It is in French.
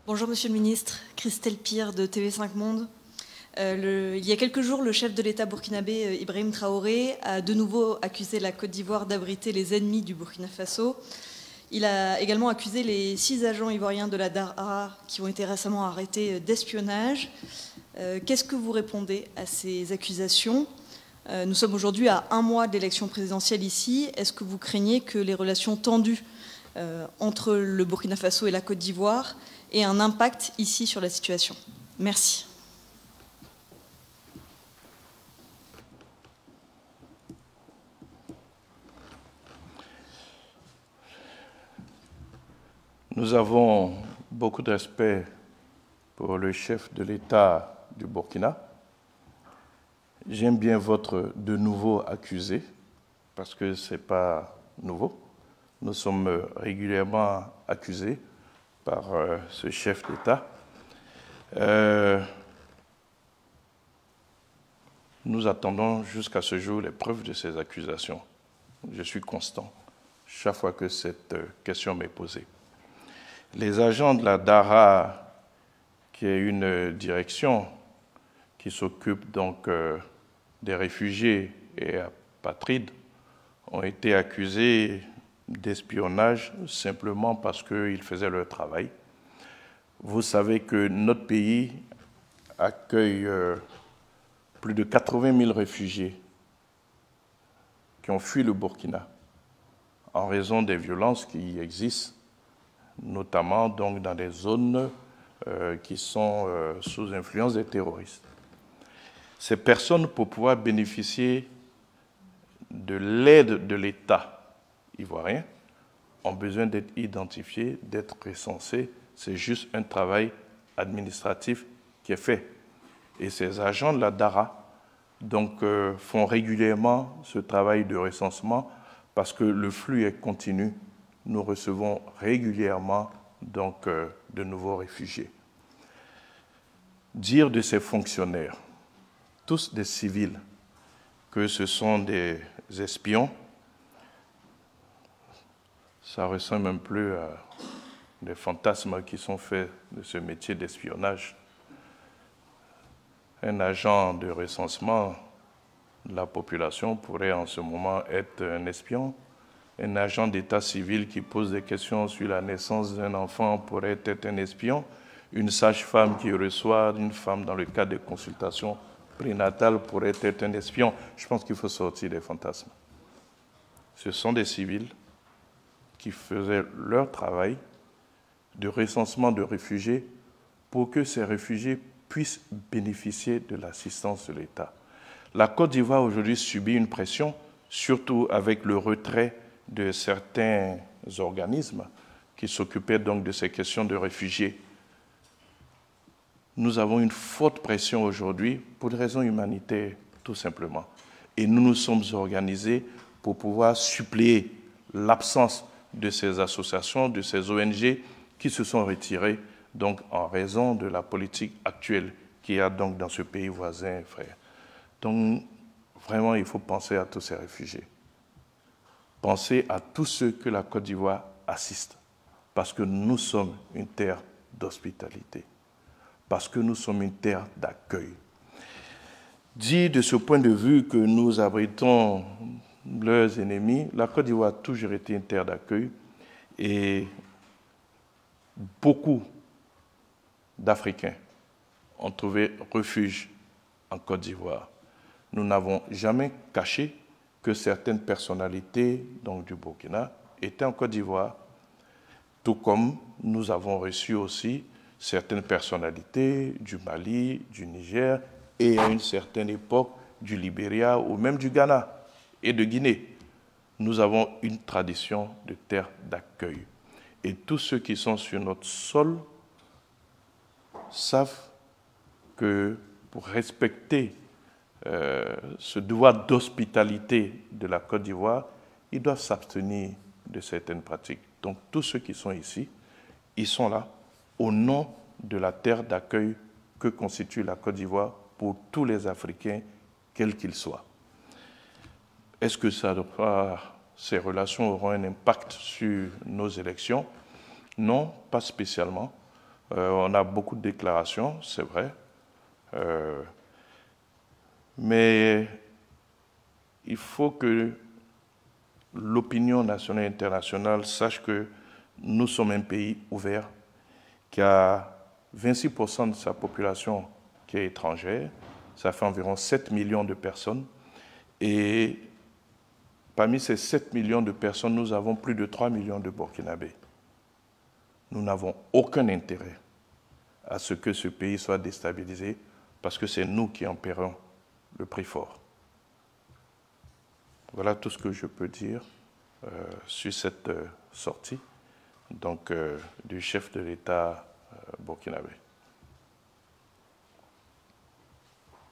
Bonjour Monsieur le Ministre, Christelle Pire de TV5 Monde. Il y a quelques jours, le chef de l'État burkinabé, Ibrahim Traoré, a de nouveau accusé la Côte d'Ivoire d'abriter les ennemis du Burkina Faso. Il a également accusé les 6 agents ivoiriens de la DARA qui ont été récemment arrêtés d'espionnage. Qu'est-ce que vous répondez à ces accusations ? Nous sommes aujourd'hui à 1 mois de l'élection présidentielle ici. Est-ce que vous craignez que les relations tendues entre le Burkina Faso et la Côte d'Ivoire aient un impact ici sur la situation ? Merci. Nous avons beaucoup de respect pour le chef de l'État du Burkina. J'aime bien votre de nouveau accusé, parce que ce n'est pas nouveau. Nous sommes régulièrement accusés par ce chef d'État. Nous attendons jusqu'à ce jour les preuves de ces accusations. Je suis constant chaque fois que cette question m'est posée. Les agents de la DARA, qui est une direction qui s'occupe donc des réfugiés et apatrides, ont été accusés d'espionnage simplement parce qu'ils faisaient leur travail. Vous savez que notre pays accueille plus de 80 000 réfugiés qui ont fui le Burkina en raison des violences qui y existent, notamment donc dans des zones qui sont sous influence des terroristes. Ces personnes, pour pouvoir bénéficier de l'aide de l'État ivoirien, ont besoin d'être identifiées, d'être recensées. C'est juste un travail administratif qui est fait. Et ces agents de la DARA donc, font régulièrement ce travail de recensement parce que le flux est continu. Nous recevons régulièrement donc, de nouveaux réfugiés. Dire de ces fonctionnaires, tous des civils, que ce sont des espions, ça ressemble un peu à des fantasmes qui sont faits de ce métier d'espionnage. Un agent de recensement de la population pourrait en ce moment être un espion. Un agent d'état civil qui pose des questions sur la naissance d'un enfant pourrait être un espion. Une sage-femme qui reçoit une femme dans le cadre de consultations prénatales pourrait être un espion. Je pense qu'il faut sortir des fantasmes. Ce sont des civils qui faisaient leur travail de recensement de réfugiés pour que ces réfugiés puissent bénéficier de l'assistance de l'État. La Côte d'Ivoire aujourd'hui subit une pression, surtout avec le retrait de certains organismes qui s'occupaient donc de ces questions de réfugiés. Nous avons une forte pression aujourd'hui pour des raisons humanitaires, tout simplement. Et nous nous sommes organisés pour pouvoir suppléer l'absence de ces associations, de ces ONG qui se sont retirées donc, en raison de la politique actuelle qu'il y a donc dans ce pays voisin, frère. Donc, vraiment, il faut penser à tous ces réfugiés. Penser à tous ceux que la Côte d'Ivoire assiste, parce que nous sommes une terre d'hospitalité, parce que nous sommes une terre d'accueil. Dit de ce point de vue que nous abritons leurs ennemis, la Côte d'Ivoire a toujours été une terre d'accueil et beaucoup d'Africains ont trouvé refuge en Côte d'Ivoire. Nous n'avons jamais caché que certaines personnalités donc, du Burkina étaient en Côte d'Ivoire, tout comme nous avons reçu aussi certaines personnalités du Mali, du Niger et à une certaine époque du Libéria ou même du Ghana et de Guinée. Nous avons une tradition de terre d'accueil. Et tous ceux qui sont sur notre sol savent que pour respecter ce devoir d'hospitalité de la Côte d'Ivoire, ils doivent s'abstenir de certaines pratiques. Donc tous ceux qui sont ici, ils sont là au nom de la terre d'accueil que constitue la Côte d'Ivoire pour tous les Africains, quels qu'ils soient. Est-ce que ces relations auront un impact sur nos élections? Non, pas spécialement, On a beaucoup de déclarations, c'est vrai. Mais il faut que l'opinion nationale et internationale sache que nous sommes un pays ouvert, qui a 26% de sa population qui est étrangère. Ça fait environ 7 millions de personnes. Et parmi ces 7 millions de personnes, nous avons plus de 3 millions de Burkinabés. Nous n'avons aucun intérêt à ce que ce pays soit déstabilisé parce que c'est nous qui en paierons le prix fort. Voilà tout ce que je peux dire sur cette sortie donc, du chef de l'État burkinabé.